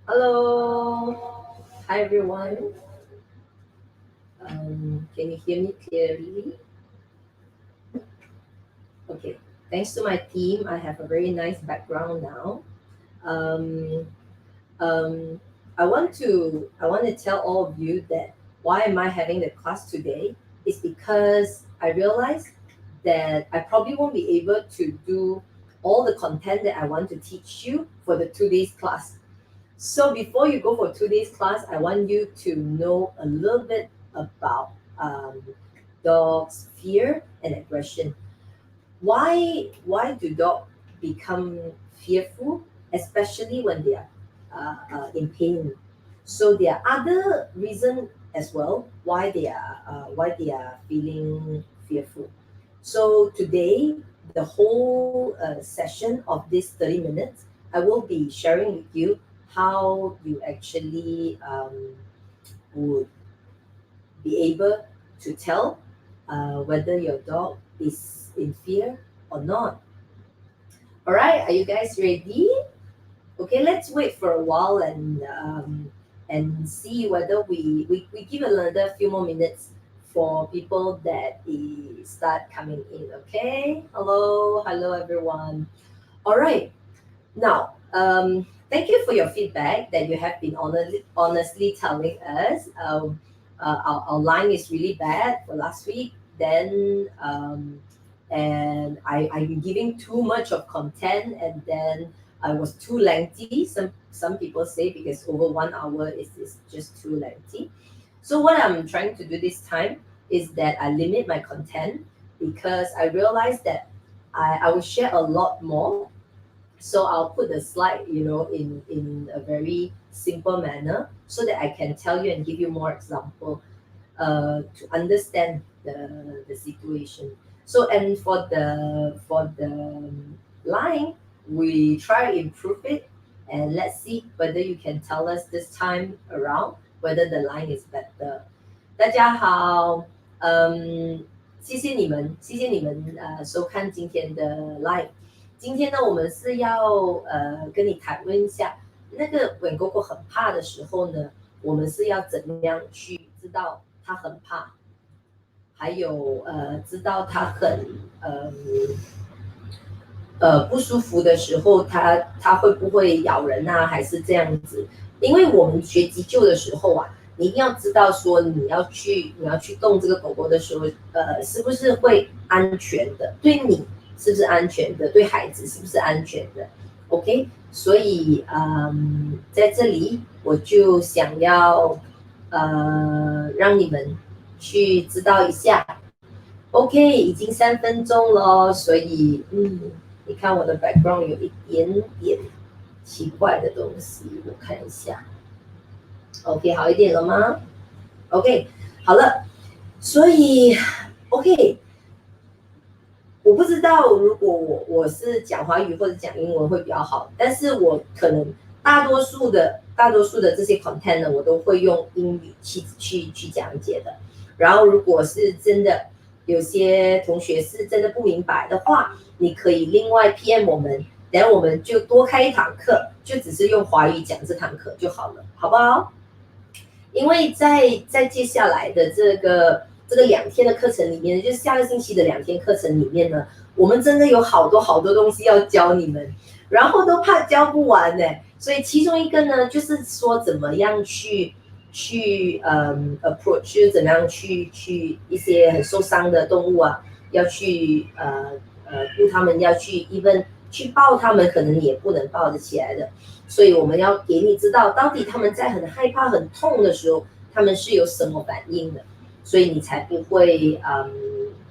Hello. Hi, everyone. Can you hear me clearly? Okay. Thanks to my team, I have a very nice background now. Um, um, I want to tell all of you that why am I having the class today is because I realized that I probably won't be able to do all the content that I want to teach you for the 2 days class. So before you go for 2 days class, I want you to know a little bit about um, dogs' fear and aggression. Why do dogs become fearful, especially when they are in pain? So there are other reasons as well why they are feeling fearful. So today, the whole session of this 30 minutes, I will be sharing with you how you actually would be able to tell whether your dog is in fear or not. All right, are you guys ready? Okay, let's wait for a while and see whether we give another few more minutes for people that start coming in. Okay, hello everyone. All right, now thank you for your feedback that you have been honestly telling us. Our line is really bad for last week. Then and I'm giving too much of content, and then I was too lengthy. Some people say because over 1 hour is just too lengthy. So what I'm trying to do this time is that I limit my content because I realized that I will share a lot more. So I'll put the slide, in a very simple manner so that I can tell you and give you more example to understand the situation. So and for the line, we try to improve it, and let's see whether you can tell us this time around whether the line is better. 大家好，谢谢你们，收看今天的 live。今天呢，我们是要跟你谈论一下，那个when 狗狗很怕的时候呢，我们是要怎么样去知道它很怕，还有知道它很呃不舒服的时候，它会不会咬人啊，还是这样子？因为我们学急救的时候啊，你一定要知道说你要去动这个狗狗的时候，是不是会安全的？对你是不是安全的？对孩子是不是安全的？OK，所以在这里我就想要让你们去知道一下。OK，已经3分钟了，所以你看我的 background 有一点点奇怪的东西，我看一下。OK，好一点了吗？OK，好了，所以 OK，我不知道如果我是讲华语或者讲英文会比较好，但是我可能大多数的这些 content 呢，我都会用英语去讲解的。然后如果是真的有些同学是真的不明白的话，你可以另外 PM 我们，然后我们就多开一堂课，就只是用华语讲这堂课就好了，好不好？因为在接下来的这个2天的课程里面，就是下个星期的2天课程里面呢，我们真的有好多好多东西要教你们，然后都怕教不完呢。所以其中一个呢，就是说怎么样去approach，就是怎么样去一些很受伤的动物啊，要去顾他们，要去 even 去抱他们，可能也不能抱得起来的。所以我们要给你知道，到底他们在很害怕、很痛的时候，他们是有什么反应的，所以你才不会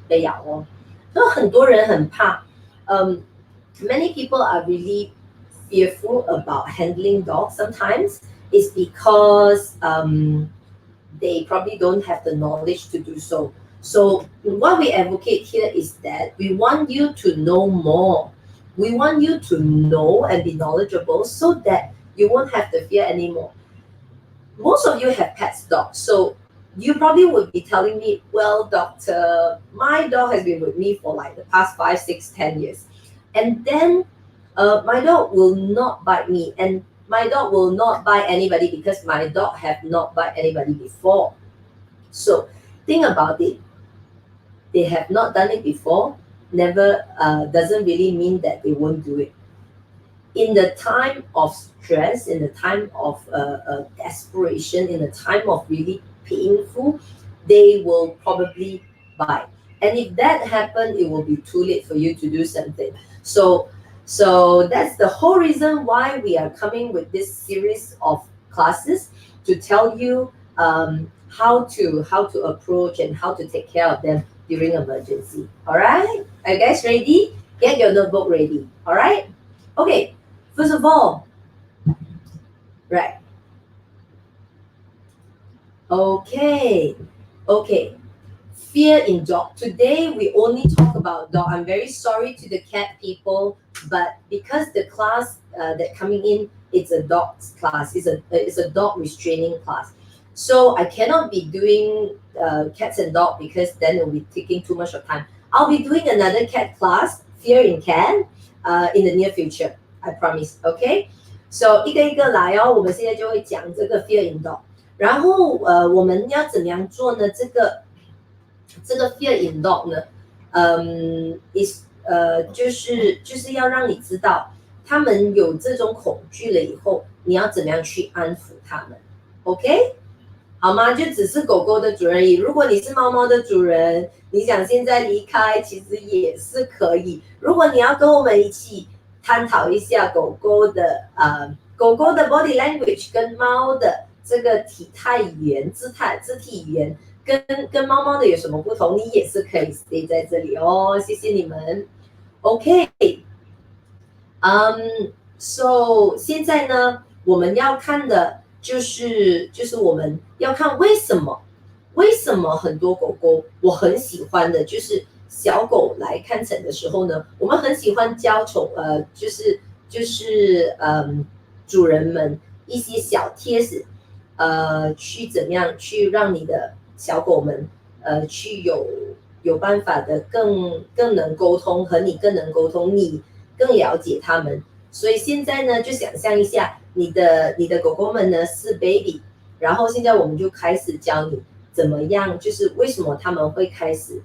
被咬哦。所以很多人很怕，many people are really fearful about handling dogs sometimes is because they probably don't have the knowledge to do so. So what we advocate here is that we want you to know more. We want you to know and be knowledgeable so that you won't have the fear anymore. Most of you have pets dogs, so you probably would be telling me, well, doctor, my dog has been with me for like the past 5, 6, 10 years. And then my dog will not bite me. And my dog will not bite anybody because my dog have not bite anybody before. So think about it. They have not done it before, never doesn't really mean that they won't do it. In the time of stress, in the time of desperation, in the time of really painful, they will probably bite. And if that happens, it will be too late for you to do something. So that's the whole reason why we are coming with this series of classes to tell you how to approach and how to take care of them during emergency. All right, are you guys ready? Get your notebook ready. All right. Okay. First of all, right. Okay. Okay. Fear in dog. Today we only talk about dog. I'm very sorry to the cat people, but because the class that coming in, it's a dog's class. It's a dog restraining class. So I cannot be doing cats and dog because then it will be taking too much of time. I'll be doing another cat class, fear in cat, in the near future. I promise. Okay. So 一个一个来哦，我们现在就会讲这个 fear in dog。然后我们要怎么样做呢？这个 fear in dog 呢就是要让你知道，他们有这种恐惧了以后，你要怎么样去安抚他们 ？OK， 好吗？就只是狗狗的主人而已。如果你是猫猫的主人，你想现在离开，其实也是可以。如果你要跟我们一起探讨一下狗狗的body language 跟猫的这个体态语言、肢体语言。跟猫猫的有什么不同？你也是可以 stay 在这里哦，谢谢你们。OK， so 现在呢，我们要看的就是我们要看为什么很多狗狗我很喜欢的，就是小狗来看诊的时候呢，我们很喜欢教主人们一些小贴士，去怎么样去让你的小狗们去有办法的更能沟通，和你更能沟通，你更了解他们。所以现在呢，就想象一下，你的狗狗们呢是 baby， 然后现在我们就开始教你怎么样，就是为什么他们会开始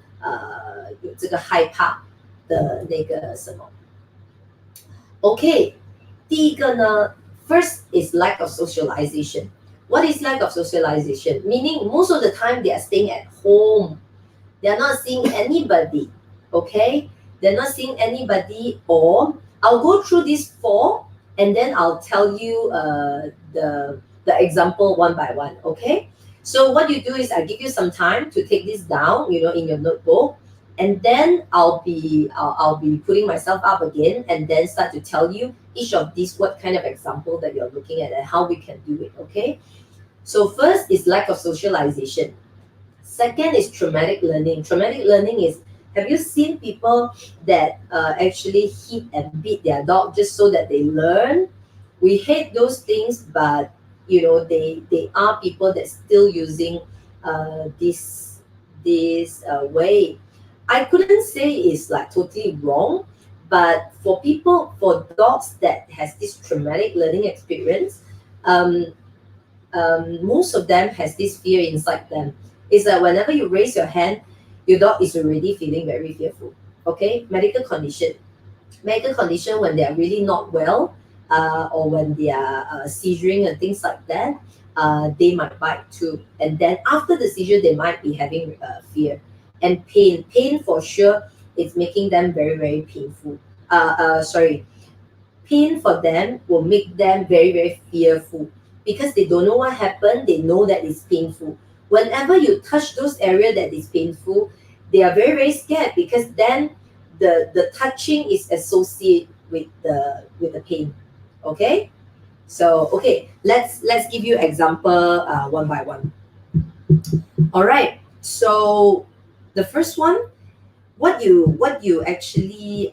有这个害怕的那个什么。OK， 第一个呢 ，first is lack of socialization。What is lack of socialization? Meaning most of the time they are staying at home. They are not seeing anybody. Okay? They're not seeing anybody. Or I'll go through these 4 and then I'll tell you the example one by one. Okay? So what you do is I give you some time to take this down, in your notebook. And then I'll be putting myself up again and then start to tell you each of these what kind of example that you're looking at and how we can do it. Okay? So first is lack of socialization. Second is traumatic learning. Traumatic learning is, have you seen people that actually hit and beat their dog just so that they learn? We hate those things, but they are people that still using this way. I couldn't say it's like totally wrong, but for dogs that has this traumatic learning experience, most of them has this fear inside them. Is that whenever you raise your hand, your dog is already feeling very fearful. Okay, medical condition when they are really not well, or when they are seizuring and things like that, they might bite too. And then after the seizure, they might be having fear and pain. Pain for sure is making them very, very painful. Pain for them will make them very, very fearful because they don't know what happened. They know that it's painful. Whenever you touch those areas that is painful, they are very, very scared because then the touching is associated with the pain. Okay, so let's give you example one by one. All right, so the first one, what you actually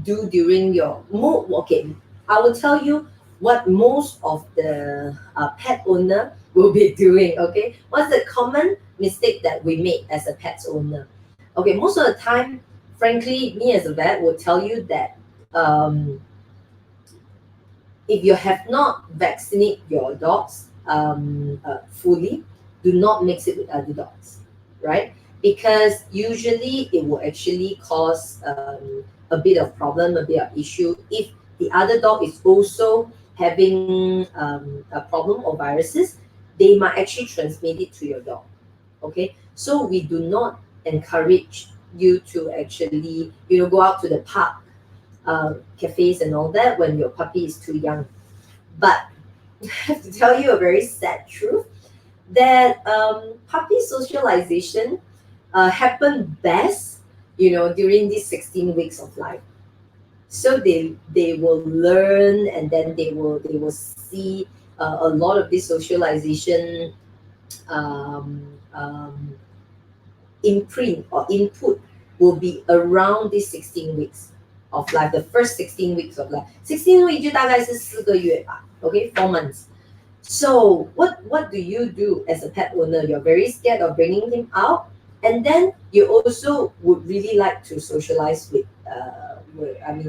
do during your I will tell you what most of the pet owner will be doing. Okay, what's the common mistake that we make as a pet owner? Okay, most of the time, frankly, me as a vet will tell you that if you have not vaccinated your dogs fully, do not mix it with other dogs, right? Because usually it will actually cause a bit of problem, a bit of issue if the other dog is also having a problem or viruses. They might actually transmit it to your dog. Okay, so we do not encourage you to actually go out to the park, cafes and all that when your puppy is too young. But I have to tell you a very sad truth that puppy socialization happen best, during these 16 weeks of life. So they will learn, and then they will see a lot of this socialization um, um, imprint or input will be around these 16 weeks of life, the first 16 weeks of life. 16 weeks 就大概是4个月吧 okay, 4 months. So what do you do as a pet owner? You're very scared of bringing him out, and then you also would really like to socialize with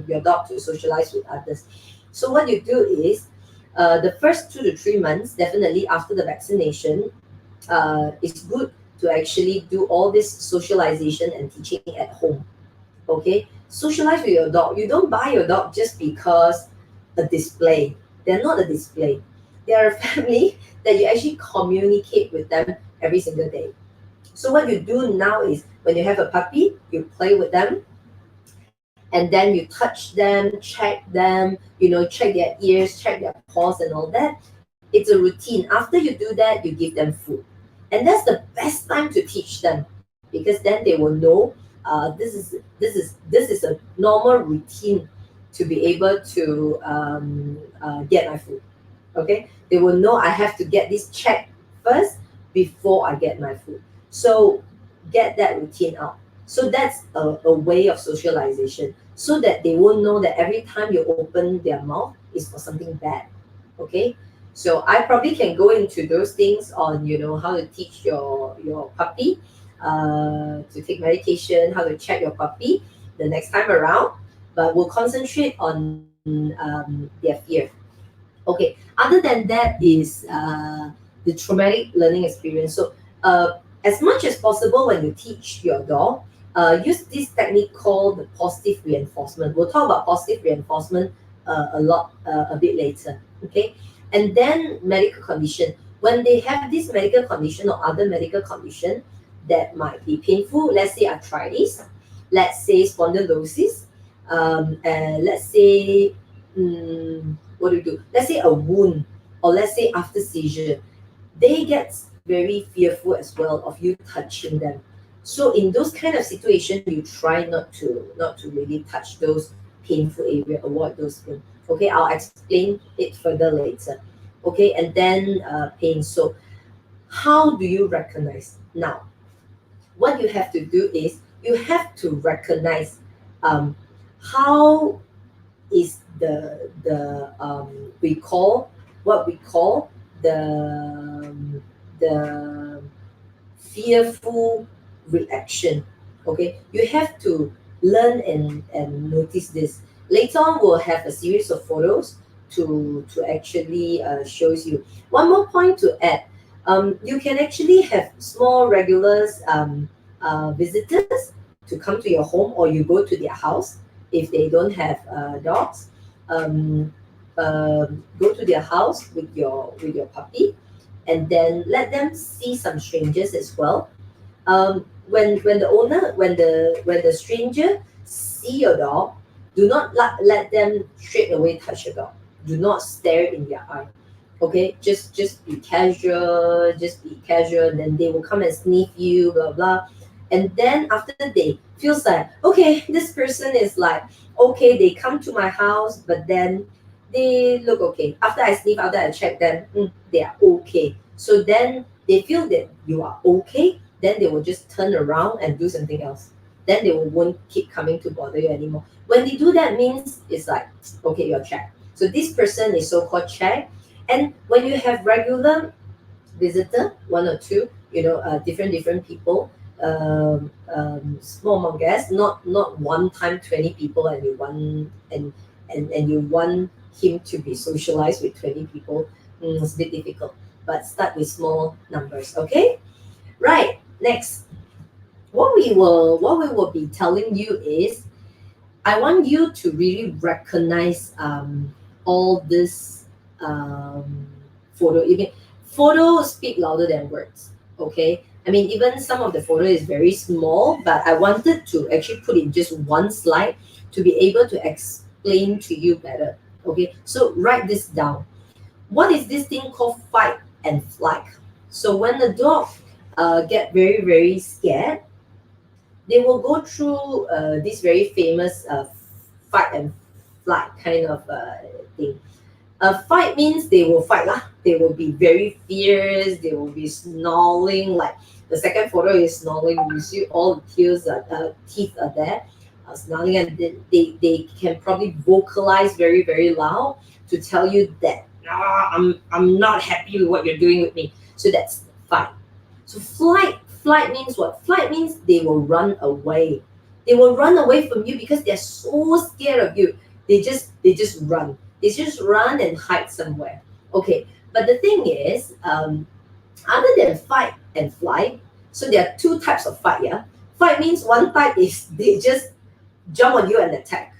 your dog to socialize with others. So what you do is, the first 2 to 3 months, definitely after the vaccination, it's good to actually do all this socialization and teaching at home. Okay, socialize with your dog. You don't buy your dog just because a display. They're not a display. They are a family that you actually communicate with them every single day. So what you do now is, when you have a puppy, you play with them, and then you touch them, check them, check their ears, check their paws and all that. It's a routine. After you do that, you give them food. And that's the best time to teach them, because then they will know, this is a normal routine to be able to get my food. Okay, they will know I have to get this checked first before I get my food. So get that routine out. So that's a way of socialization, so that they won't know that every time you open their mouth is for something bad. Okay, so I probably can go into those things on, how to teach your puppy to take medication, how to check your puppy the next time around, but we'll concentrate on their fear. Okay, other than that is the traumatic learning experience. So as much as possible, when you teach your dog, use this technique called the positive reinforcement. We'll talk about positive reinforcement a bit later. Okay, and then medical condition. When they have this medical condition or other medical condition that might be painful, let's say arthritis, let's say spondylosis, and let's say, what do you do? Let's say a wound, or let's say after seizure, they get very fearful as well of you touching them. So in those kind of situation, you try not to really touch those painful area, avoid those pain. Okay, I'll explain it further later. Okay, and then pain. So how do you recognize? Now, what you have to do is, you have to recognize how is we call what we call the fearful reaction. Okay, you have to learn and notice this. Later on, we'll have a series of photos to actually shows you. One more point to add, you can actually have small regulars visitors to come to your home, or you go to their house if they don't have dogs. Go to their house with your puppy, and then let them see some strangers as well. When the stranger see your dog, do not let them straight away touch your dog. Do not stare in their eye. Okay, just be casual, and then they will come and sniff you, blah blah. And then after they feels like, okay, this person is like, okay, they come to my house, but then they look okay. After I sniff, after I check them, they are okay. So then they feel that you are okay, then they will just turn around and do something else. Then they won't keep coming to bother you anymore. When they do that, means it's like, okay, you're checked. So this person is so-called checked. And when you have regular visitor, one or two, different people, small amount guests, not one time 20 people, and you want him to be socialized with 20 people. It's a bit difficult, but start with small numbers. Okay, right. Next, what we will be telling you is, I want you to really recognize all this photo. Even photos speak louder than words. Okay, I mean, even some of the photo is very small, but I wanted to actually put in just one slide to be able to explain to you better. Okay, so write this down. What is this thing called fight and flight? So when the dog get very scared, they will go through this very famous fight and flight kind of thing. Fight means they will fight lah. They will be very fierce. They will be snarling. Like the second photo is snarling. You see all the teeth are there, snarling, and they can probably vocalize very loud to tell you that I'm not happy with what you're doing with me. So that's fight. So flight means what? Flight means they will run away. They will run away from you because they're so scared of you. They just run. They just run and hide somewhere. Okay, but the thing is, other than fight and flight, so there are two types of fight. Yeah, fight means one type is they just jump on you and attack.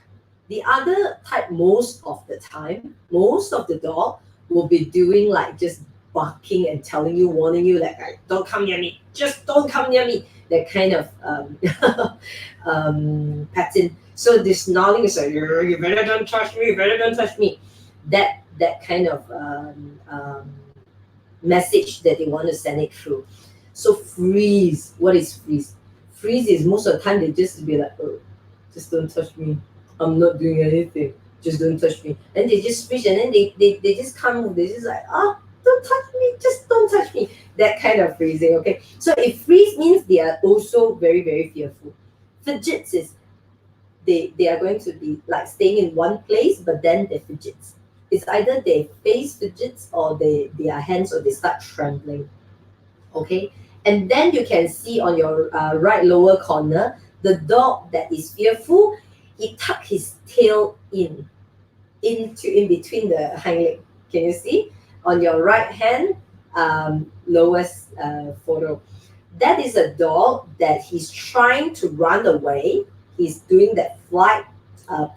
The other type, most of the time, most of the dog will be doing like just barking and telling you, warning you, like, don't come near me, just don't come near me. That kind of pattern. So this snarling is like, you better don't touch me, you better don't touch me. That kind of message that they want to send it through. So freeze. What is freeze? Freeze is most of the time they just be like, oh, just don't touch me. I'm not doing anything. Just don't touch me. And they just freeze, and then they just come. They just like, don't touch me. Just don't touch me. That kind of freezing. Okay. So if freeze means they are also very fearful. Fidgets is they are going to be like staying in one place, but then they fidgets. It's either they face fidgets or their hands, or they start trembling. Okay, and then you can see on your right lower corner the dog that is fearful. He tucked his tail in between the hind leg. Can you see on your right hand lowest photo? That is a dog that he's trying to run away. He's doing that flight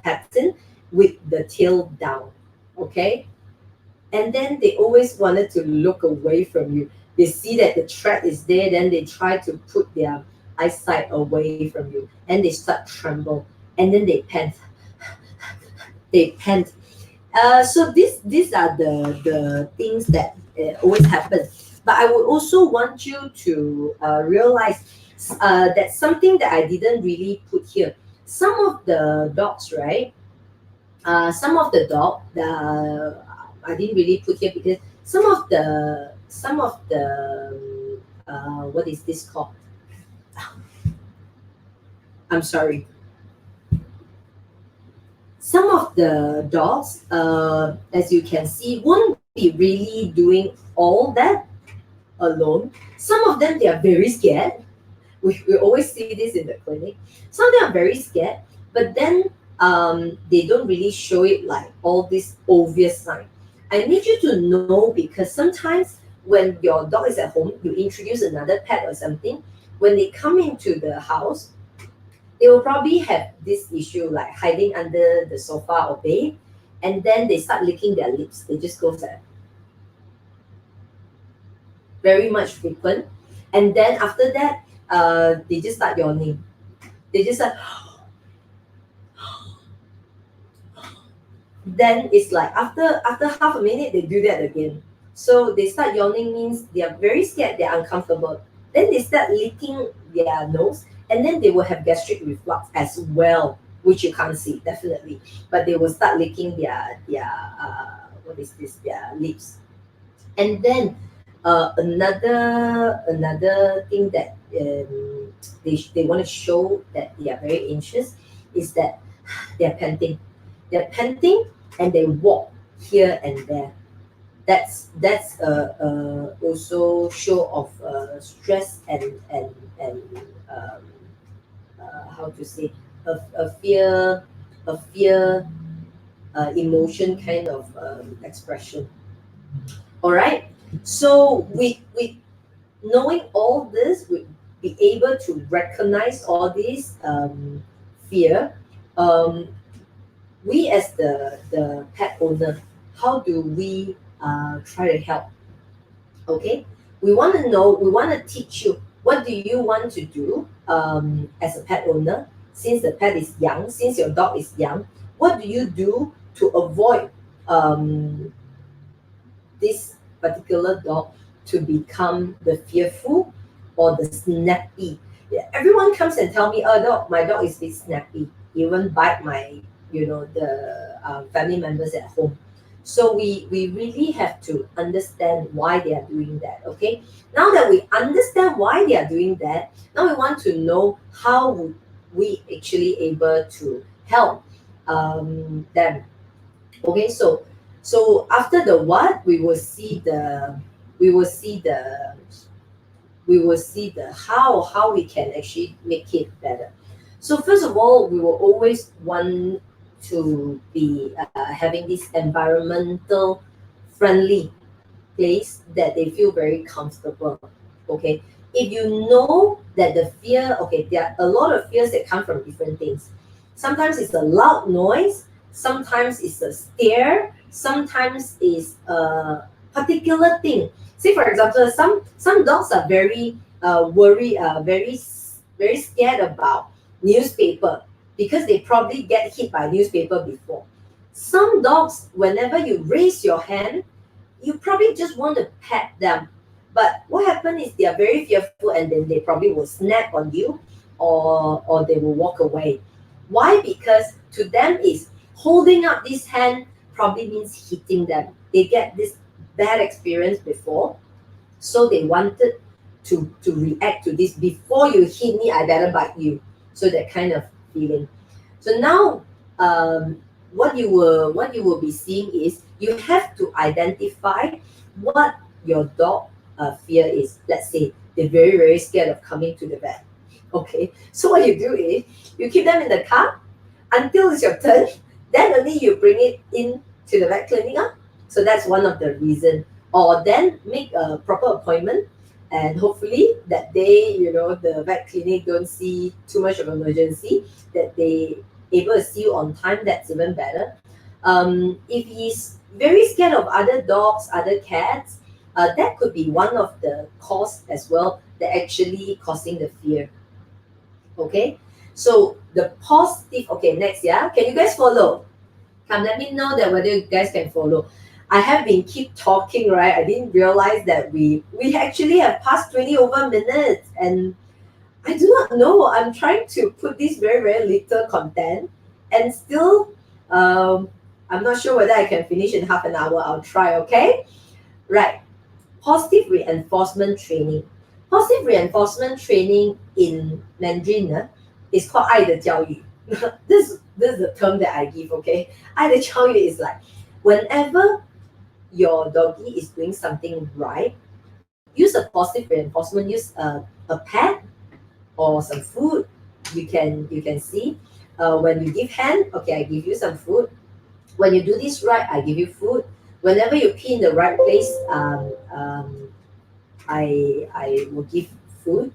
pattern with the tail down. Okay, and then they always wanted to look away from you. They see that the threat is there, then they try to put their eyesight away from you, and they start tremble, and then they pant. They pant. So these are the things that always happen. But I would also want you to realize that something that I didn't really put here. Some of the dogs, right? Some of the dog, I didn't really put here because some of the what is this called? I'm sorry. Some of the dogs, as you can see, won't be really doing all that alone. Some of them, they are very scared. We always see this in the clinic. Some of them are very scared, but then they don't really show it like all this obvious sign. I need you to know, because sometimes when your dog is at home, you introduce another pet or something. When they come into the house, they will probably have this issue like hiding under the sofa or bed, and then they start licking their lips. They just go there. Very much frequent. And then after that, they just start yawning. They just start. Then it's like after half a minute, they do that again. So they start yawning means they are very scared, they're uncomfortable. Then they start licking their nose, and then they will have gastric reflux as well, which you can't see definitely. But they will start licking their what is this? Their lips. And then another thing that they want to show that they are very anxious is that they are panting. They're panting and they walk here and there. That's also show of stress and how to say a fear emotion kind of expression. All right. So we knowing all this, we be able to recognize all this fear. Um, we as the pet owner, how do we try to help? Okay, we want to know, we want to teach you what do you want to do as a pet owner since the pet is young, since your dog is young. What do you do to avoid um, this particular dog to become the fearful or the snappy? Yeah, everyone comes and tell me, oh, dog, my dog is a bit snappy, even bite my, the family members at home. So we really have to understand why they are doing that. Okay, now that we understand why they are doing that, now we want to know how would we actually able to help them. Okay, so after the what, we will see the how we can actually make it better. So first of all, we will always want to be having this environmental friendly place that they feel very comfortable. Okay, if you know that the fear, okay, there are a lot of fears that come from different things. Sometimes it's a loud noise, sometimes it's a stare, sometimes it's a particular thing. Say for example, some dogs are very worried, very scared about newspaper because they probably get hit by newspaper before. Some dogs, whenever you raise your hand, you probably just want to pet them. But what happens is they are very fearful and then they probably will snap on you or they will walk away. Why? Because to them is holding up this hand probably means hitting them. They get this bad experience before, so they wanted to react to this. Before you hit me, I better bite you. So that kind of feeling. So now what you will be seeing is you have to identify what your dog fear is. Let's say they're very scared of coming to the vet. Okay, so what you do is you keep them in the car until it's your turn. Then only you bring it in to the vet clinic. So that's one of the reason. Or then make a proper appointment, and hopefully that day, the vet clinic don't see too much of emergency, that they able to see you on time. That's even better. If he's very scared of other dogs, other cats, that could be one of the cause as well that actually causing the fear. Okay, so the positive. Okay, next, yeah, can you guys follow? Come, let me know that whether you guys can follow. I have been keep talking, right? I didn't realize that we actually have passed 20 over minutes, and I do not know. I'm trying to put this very little content, and still, I'm not sure whether I can finish in half an hour. I'll try. Okay, right. Positive reinforcement training. Positive reinforcement training in Mandarin is called 爱的教育. This is the term that I give. Okay, 爱的教育 is like whenever your doggy is doing something right, use a positive reinforcement. Use a pet or some food. You can see when you give hand, okay, I give you some food. When you do this right, I give you food. Whenever you pee in the right place, I will give food.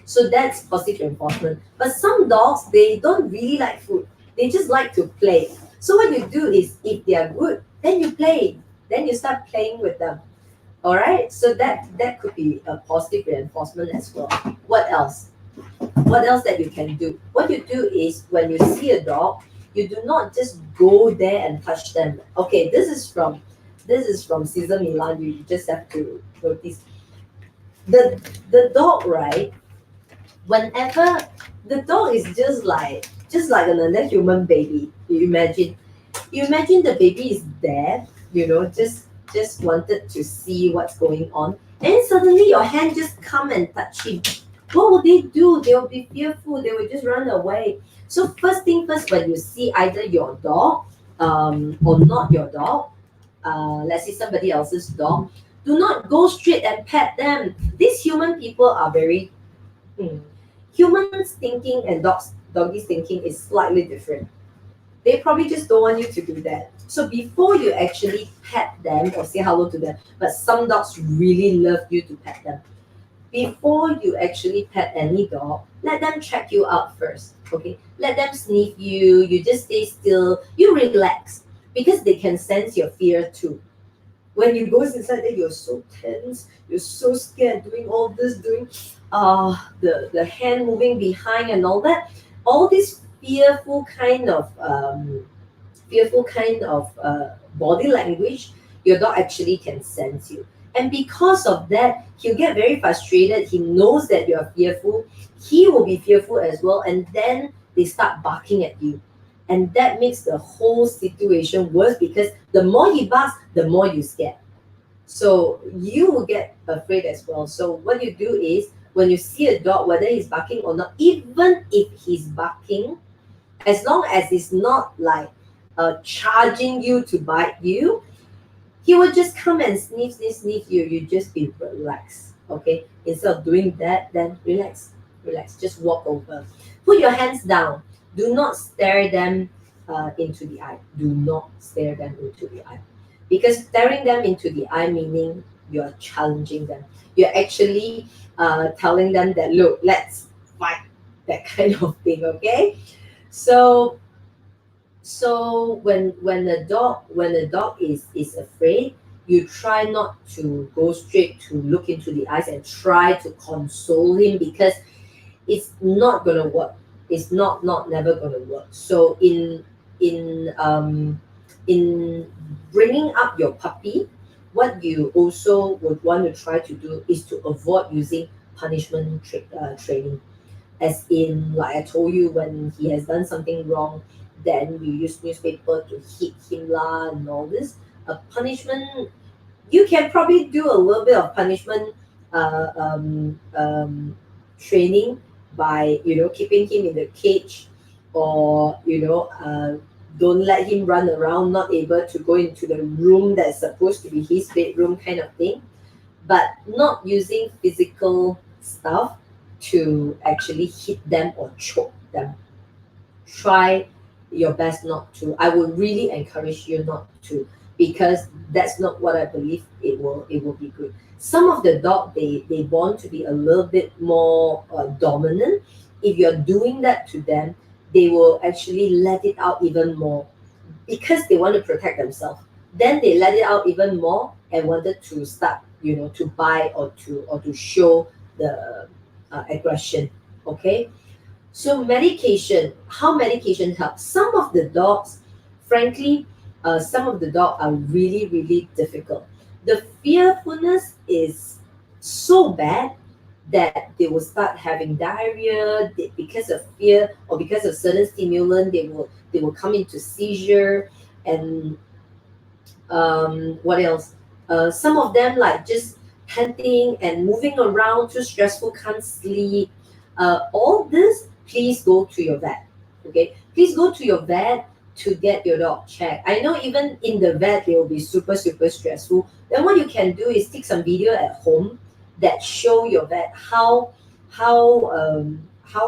So that's positive reinforcement. But some dogs, they don't really like food. They just like to play. So what you do is, if they are good, then you play. Then you start playing with them. All right. So that could be a positive reinforcement as well. What else? What else that you can do? What you do is, when you see a dog, you do not just go there and touch them. Okay, this is from Caesar Milan. You just have to notice the dog, right? Whenever the dog is just like another human baby. You imagine the baby is there, just wanted to see what's going on, and suddenly your hand just come and touch him. What will they do? They will be fearful. They will just run away. So first thing first, when you see either your dog or not your dog, let's say somebody else's dog, do not go straight and pet them. These human people are very humans thinking and doggies thinking is slightly different. They probably just don't want you to do that. So before you actually pet them or say hello to them, but some dogs really love you to pet them. Before you actually pet any dog, let them check you out first. Okay, let them sniff you. You just stay still. You relax because they can sense your fear too. When you go inside there, you're so tense, you're so scared, doing all this, doing the hand moving behind and all that. All this fearful kind of body language, your dog actually can sense you. And because of that, he'll get very frustrated. He knows that you're fearful. He will be fearful as well. And then they start barking at you. And that makes the whole situation worse because the more he barks, the more you scared. So you will get afraid as well. So what you do is when you see a dog, whether he's barking or not, even if he's barking, as long as it's not like charging you to bite you, he will just come and sniff you. You just be relaxed, okay? Instead of doing that, then relax. Just walk over. Put your hands down. Do not stare them into the eye. Do not stare them into the eye. Because staring them into the eye meaning you're challenging them. You're actually telling them that, look, let's fight, that kind of thing, okay? So when the dog is afraid, you try not to go straight to look into the eyes and try to console him because it's not gonna work. It's not never gonna work. So in bringing up your puppy, what you also would want to try to do is to avoid using punishment training. As in, like I told you, when he has done something wrong, then you use newspaper to hit him lah and all this. Punishment, you can probably do a little bit of punishment training by keeping him in the cage, or don't let him run around, not able to go into the room that's supposed to be his bedroom kind of thing, but not using physical stuff to actually hit them or choke them. Try your best not to. I would really encourage you not to, because that's not what I believe it will be good. Some of the dog, they want to be a little bit more dominant. If you're doing that to them, they will actually let it out even more because they want to protect themselves. Then they let it out even more and wanted to start, to bite or to show the aggression. Okay, so medication, how medication helps. Some of the dogs, frankly, some of the dogs are really, really difficult. The fearfulness is so bad that they will start having diarrhea because of fear or because of certain stimulant. They will come into seizure, and what else? Some of them like just panting and moving around, too stressful, can't sleep. All this, please go to your vet. Okay, please go to your vet to get your dog checked. I know even in the vet they will be super stressful. Then what you can do is take some video at home that show your vet how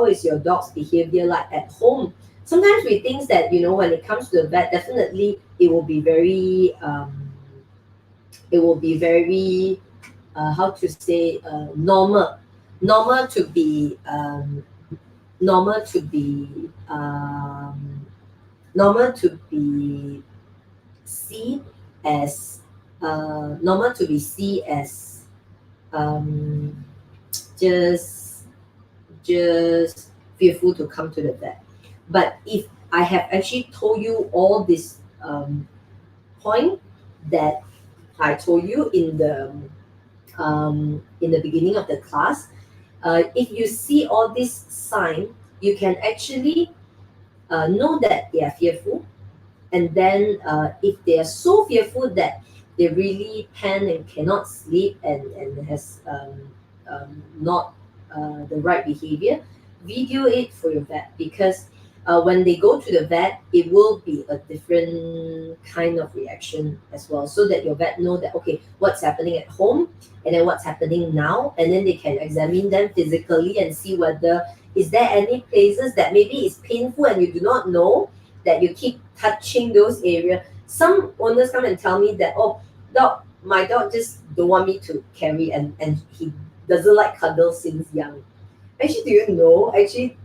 is your dog's behavior like at home. Sometimes we think that when it comes to the vet, definitely it will be very how to say, normal to be seen as just fearful to come to the vet. But if I have actually told you all this point that I told you in the beginning of the class, if you see all this sign, you can actually know that they are fearful. And then if they are so fearful that they really panic and cannot sleep and has not the right behavior, video it for your vet, because when they go to the vet, it will be a different kind of reaction as well, so that your vet know that, okay, what's happening at home and then what's happening now, and then they can examine them physically and see whether is there any places that maybe is painful and you do not know, that you keep touching those areas. Some owners come and tell me that, oh, my dog just don't want me to carry, and he doesn't like cuddles since young. Actually, do you know, actually,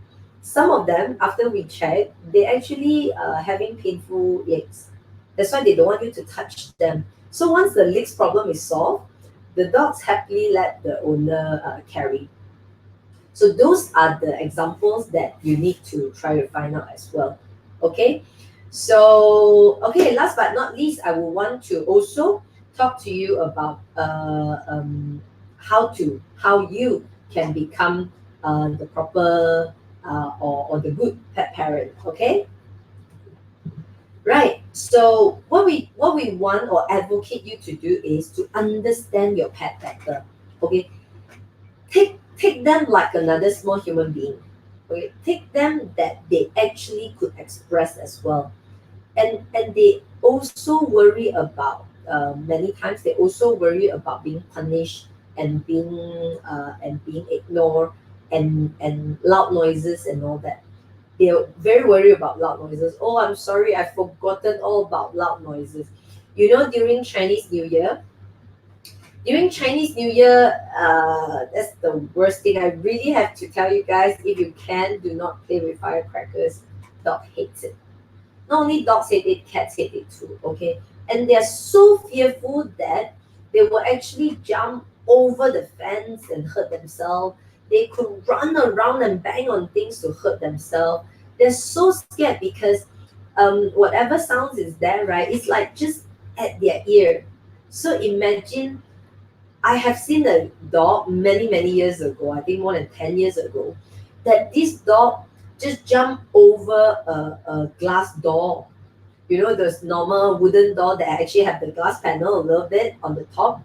some of them, after we check, they actually having painful legs. That's why they don't want you to touch them. So once the legs problem is solved, the dogs happily let the owner carry. So those are the examples that you need to try to find out as well. Okay. So okay, last but not least, I will want to also talk to you about how you can become the proper or the good pet parent. Okay. Right. So what we want or advocate you to do is to understand your pet better. Okay. Take them like another small human being. Okay. Take them that they actually could express as well. And they also worry about many times they also worry about being punished and being ignored and loud noises and all that. They're very worried about loud noises. Oh, I'm sorry, I've forgotten all about loud noises. You know, during Chinese New Year, that's the worst thing. I really have to tell you guys, if you can, do not play with firecrackers. Dog hates it. Not only dogs hate it, cats hate it too, okay? And they're so fearful that they will actually jump over the fence and hurt themselves. They could run around and bang on things to hurt themselves. They're so scared because whatever sounds is there, right? It's like just at their ear. So imagine, I have seen a dog many, many years ago, I think more than 10 years ago, that this dog just jumped over a glass door. You know, those normal wooden door that actually have the glass panel a little bit on the top.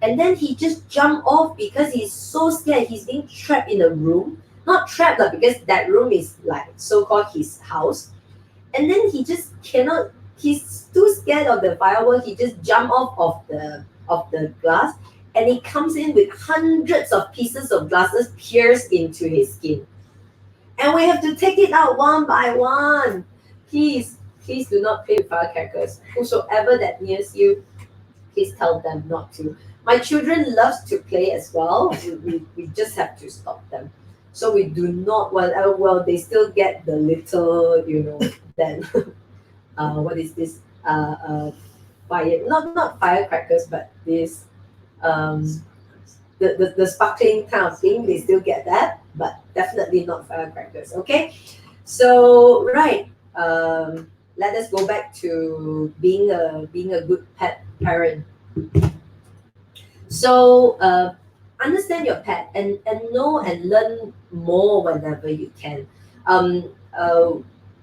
And then he just jumped off because he's so scared. He's being trapped in a room. Not trapped, because that room is like so-called his house. And then he just cannot, he's too scared of the firework. He just jumped off of the glass, and he comes in with hundreds of pieces of glasses pierced into his skin. And we have to take it out one by one. Please do not play with firecrackers. Whosoever that nears you, please tell them not to. My children loves to play as well. We just have to stop them. So we do not, well, they still get the little, then, what is this? Fire, not firecrackers, but this, the sparkling kind of thing, they still get that, but definitely not firecrackers. Okay, so right, let us go back to being a good pet parent. So understand your pet and know and learn more whenever you can. um, uh,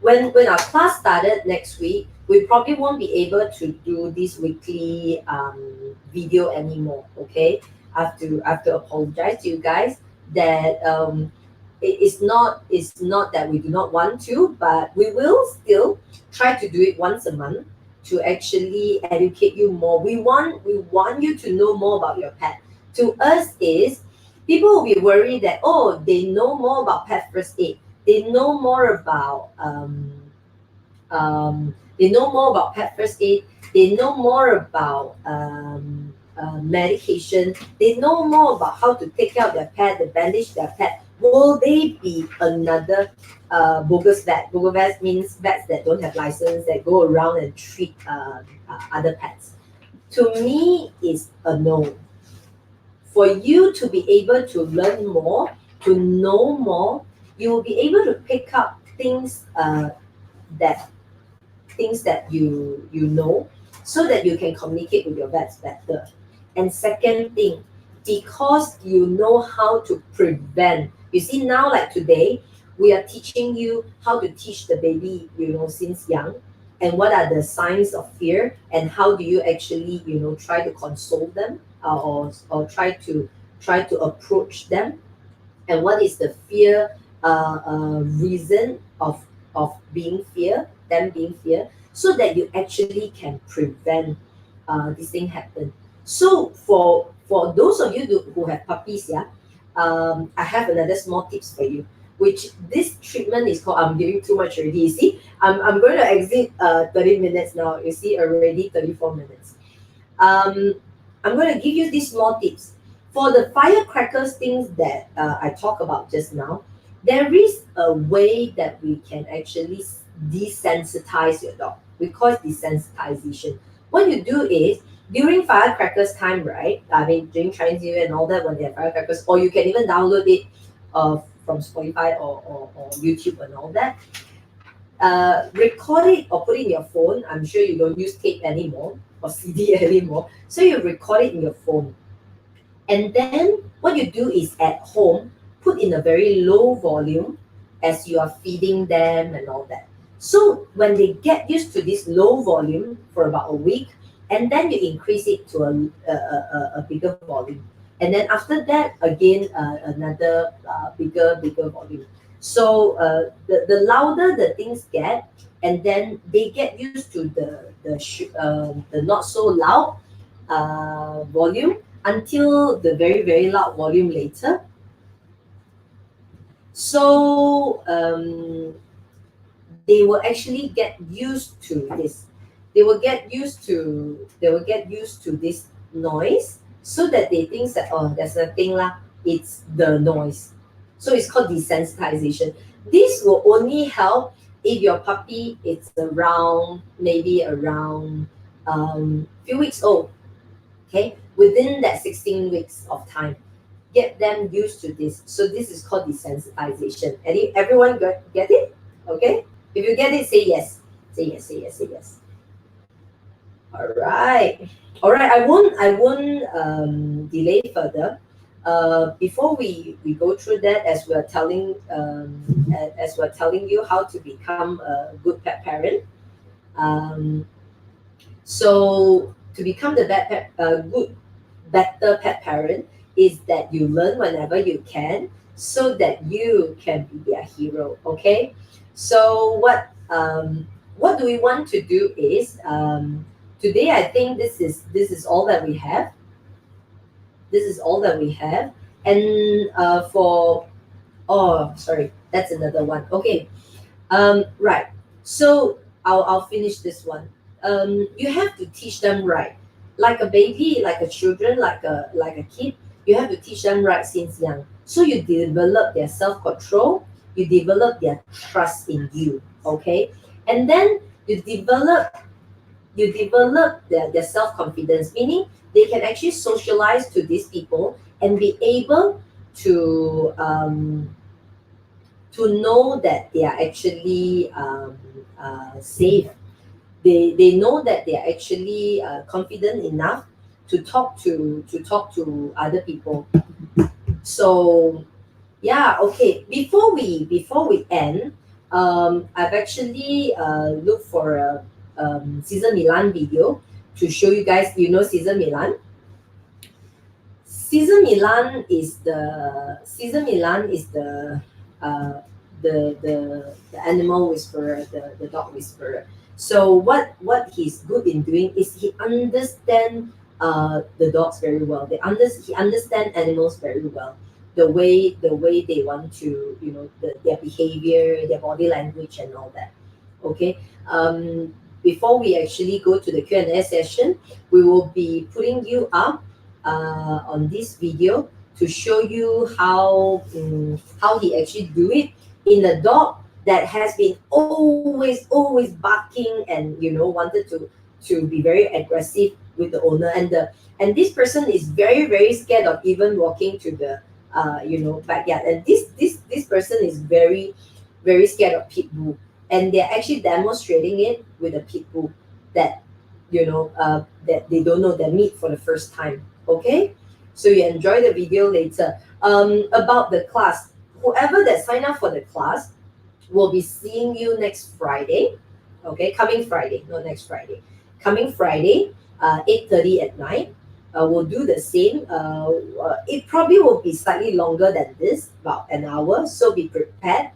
when our class started next week, we probably won't be able to do this weekly video anymore. Okay, I have to apologize to you guys that it's not that we do not want to, but we will still try to do it once a month to actually educate you more. We want you to know more about your pet. To us is, people will be worried that, oh, they know more about pet first aid. They know more about pet first aid. They know more about medication. They know more about how to take care of their pet, to bandage their pet. Will they be another bogus vet? Bogus vet means vets that don't have license, that go around and treat other pets. To me, is a no. For you to be able to learn more, to know more, you will be able to pick up that things that you know, so that you can communicate with your vets better. And second thing, because you know how to prevent. You see, now, like today, we are teaching you how to teach the baby, since young, and what are the signs of fear, and how do you actually, try to console them, or try to approach them, and what is the fear reason of them being fear, so that you actually can prevent this thing happen. So for those of you who have puppies, I have another small tips for you. which this treatment is called, I'm giving too much already. You see, I'm going to exit 30 minutes now. You see, already 34 minutes. I'm going to give you these small tips. For the firecrackers things that I talked about just now, there is a way that we can actually desensitize your dog. We call it desensitization. What you do is, during firecrackers time, right? I mean, during Chinese New Year and all that, when they have firecrackers, or you can even download it from Spotify or YouTube and all that. Record it or put it in your phone. I'm sure you don't use tape anymore or CD anymore. So you record it in your phone. And then what you do is at home, put in a very low volume as you are feeding them and all that. So when they get used to this low volume for about a week, and then you increase it to a bigger volume. And then after that, again, another bigger volume. So the louder the things get, and then they get used to the not so loud volume until the very, very loud volume later. So they will actually get used to this. They will get used to this noise, so that they think that, oh, there's nothing lah, it's the noise. So it's called desensitization. This will only help if your puppy is maybe around few weeks old. Okay, within that 16 weeks of time, get them used to this. So this is called desensitization. Everyone get it? Okay, if you get it, say yes. Say yes, say yes, say yes. All right. I won't delay further. Before we go through that, as we're telling you how to become a good pet parent. So to become the better pet parent is that you learn whenever you can, so that you can be their hero. Okay. So what do we want to do is, today I think this is all that we have. This is all that we have. And sorry, that's another one. Okay. Right. So I'll finish this one. You have to teach them right. Like a baby, like a children, like a kid, you have to teach them right since young. So you develop their self-control, you develop their trust in you. Okay. And then you develop their self-confidence, meaning they can actually socialize to these people and be able to know that they are actually safe. They know that they are actually confident enough to talk to other people. So yeah, okay. Before we end, I've actually looked for a Cesar Millan video to show you guys. You know Cesar Millan? Cesar Millan is the animal whisperer, the dog whisperer. So what he's good in doing is he understands the dogs very well. He understands animals very well. The way they want to, their behavior, their body language, and all that. Okay. Before we actually go to the Q&A session, we will be putting you up on this video to show you how he actually do it in a dog that has been always barking and wanted to be very aggressive with the owner, and this person is very scared of even walking to the backyard, and this person is very scared of pit bull, and they're actually demonstrating it with a pit bull that that they don't know, they meet for the first time. Okay, so you enjoy the video later. About the class, whoever that sign up for the class will be seeing you next Friday. Okay, coming Friday, not next Friday. Coming Friday, 8:30 at night. We'll do the same. It probably will be slightly longer than this, about an hour. So be prepared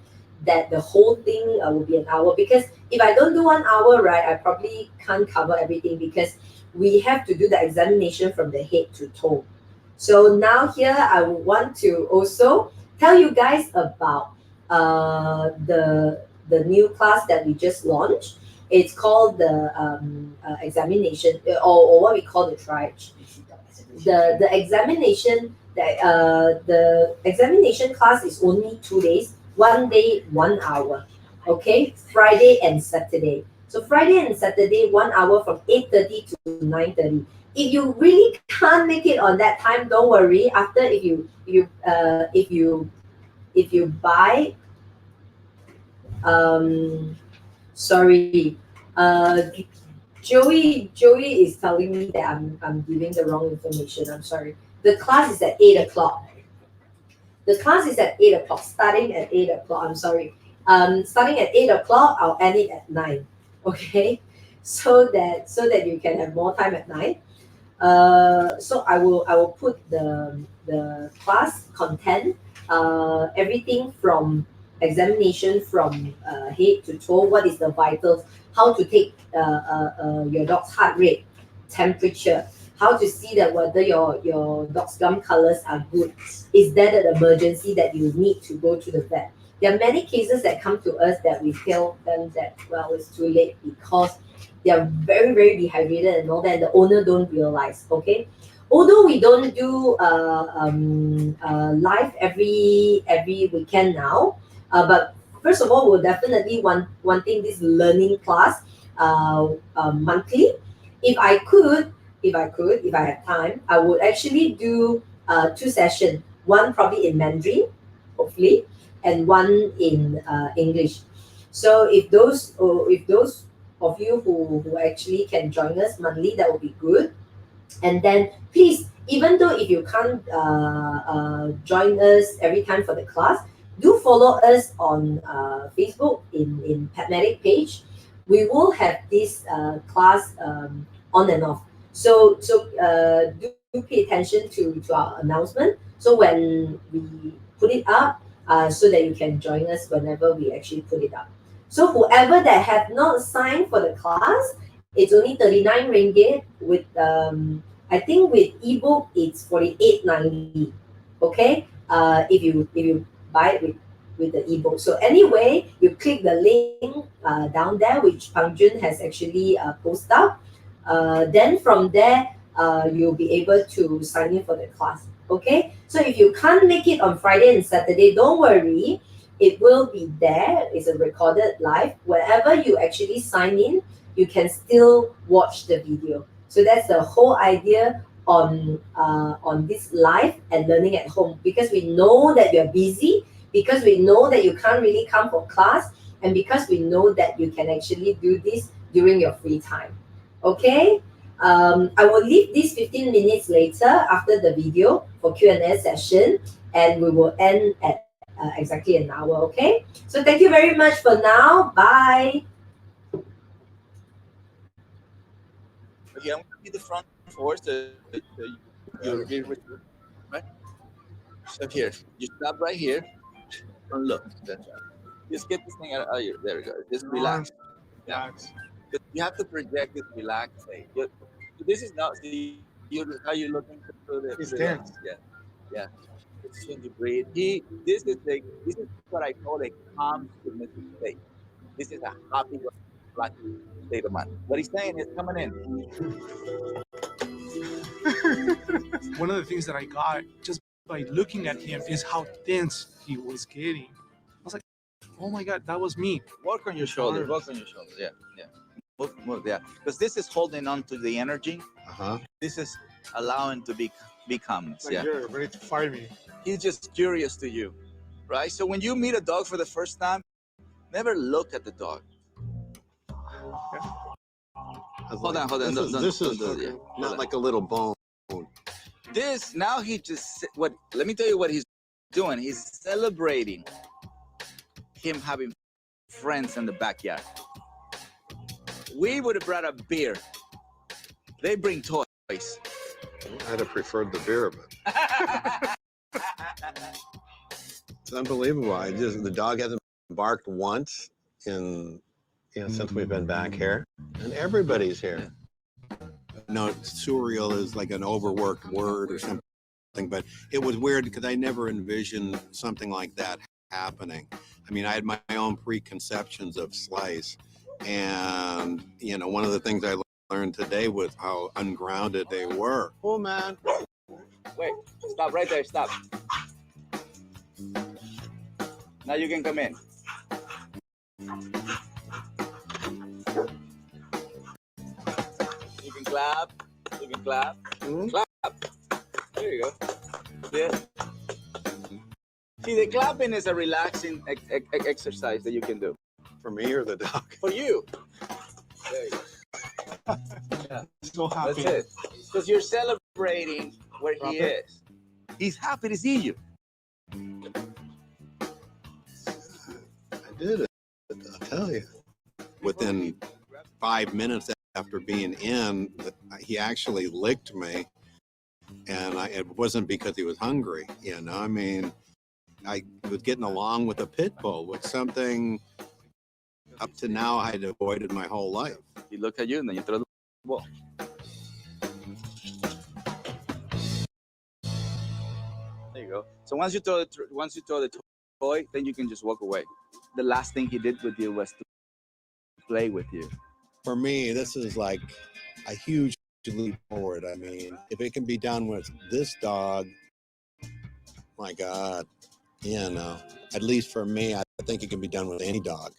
that the whole thing will be an hour, because if I don't do 1 hour, right, I probably can't cover everything, because we have to do the examination from the head to toe. So now here I want to also tell you guys about the new class that we just launched. It's called the examination, or what we call the triage. The examination the examination class is only 2 days, 1 day, 1 hour. Okay, Friday and Saturday. So Friday and Saturday, 1 hour from 8:30 to 9:30. If you really can't make it on that time, don't worry. After if you buy sorry, Joey is telling me that I'm giving the wrong information. I'm sorry. The class is at 8 o'clock. The class is at 8 o'clock, starting at 8 o'clock. I'm sorry. Starting at 8 o'clock, I'll end it at 9. Okay, so that you can have more time at night. So I will put the class content, everything from examination from head to toe. What is the vitals? How to take your dog's heart rate, temperature. How to see that whether your dog's gum colors are good. Is that an emergency that you need to go to the vet? There are many cases that come to us that we tell them that, well, it's too late because they are very, very dehydrated and all that, and the owner don't realize. Okay, although we don't do live every weekend now, but first of all, we're definitely wanting this learning class monthly. If I could, if I have time, I would actually do 2 sessions. One probably in Mandarin, hopefully, and one in English. So if those of you who actually can join us monthly, that would be good. And then please, even though if you can't join us every time for the class, do follow us on Facebook in PetMedic page. We will have this class on and off. So do pay attention to our announcement. So when we put it up, so that you can join us whenever we actually put it up. So whoever that have not signed for the class, it's only 39 ringgit with I think with ebook it's 48.90. Okay, if you buy it with the ebook. So anyway, you click the link down there, which Pang Jun has actually posted up. Then from there, you'll be able to sign in for the class. Okay, so if you can't make it on Friday and Saturday, don't worry. It will be there. It's a recorded live. Wherever you actually sign in, you can still watch the video. So that's the whole idea on this live and learning at home, because we know that you're busy, because we know that you can't really come for class, and because we know that you can actually do this during your free time. Okay, I will leave this 15 minutes later after the video for Q&A session, and we will end at exactly an hour. Okay, so thank you very much for now. Bye. Okay, I'm gonna be the front force to you'll be right. So here, you stop right here and look. That's right. Just get this thing out of your. There we go. Just relax. Yeah. You have to project this relaxed state. This is not how you're looking through the. It's tense. Yeah. It's when you breathe. This is what I call a calm submissive state. This is a happy, relaxed state of mind. What he's saying is coming in. One of the things that I got just by looking at him is how tense he was getting. I was like, oh my God, that was me. Work on your shoulders. Work on your shoulders. Yeah. Move, yeah. Because this is holding on to the energy. This is allowing to be calm. Like you're ready to fire me. He's just curious to you, right? So when you meet a dog for the first time, never look at the dog. Hold on. This is not like a little bone. This now he just what? Let me tell you what he's doing. He's celebrating him having friends in the backyard. We would have brought a beer. They bring toys. I'd have preferred the beer, but it's unbelievable. The dog hasn't barked once since we've been back here, and everybody's here. No, surreal is like an overworked word or something, but it was weird because I never envisioned something like that happening. I mean, I had my own preconceptions of Slice, and you know, one of the things I learned today was how ungrounded they were. Oh man! Wait, stop right there. Stop. Now you can come in. You can clap. You can clap. Clap. There you go. Yeah. See, the clapping is a relaxing exercise that you can do. For me or the dog? For you. There you go. Yeah. So happy. That's it. Because you're celebrating where he is. He's happy to see you. I did it. I'll tell you. Within 5 minutes after being in, he actually licked me, and it wasn't because he was hungry. You know, I mean, I was getting along with a pit bull, with something up to now I had avoided my whole life. He looked at you and then you throw the ball. There you go. So once you throw the toy, then you can just walk away. The last thing he did with you was to play with you. For me, this is like a huge leap forward. I mean, if it can be done with this dog, my God, you know, at least for me, I think it can be done with any dog.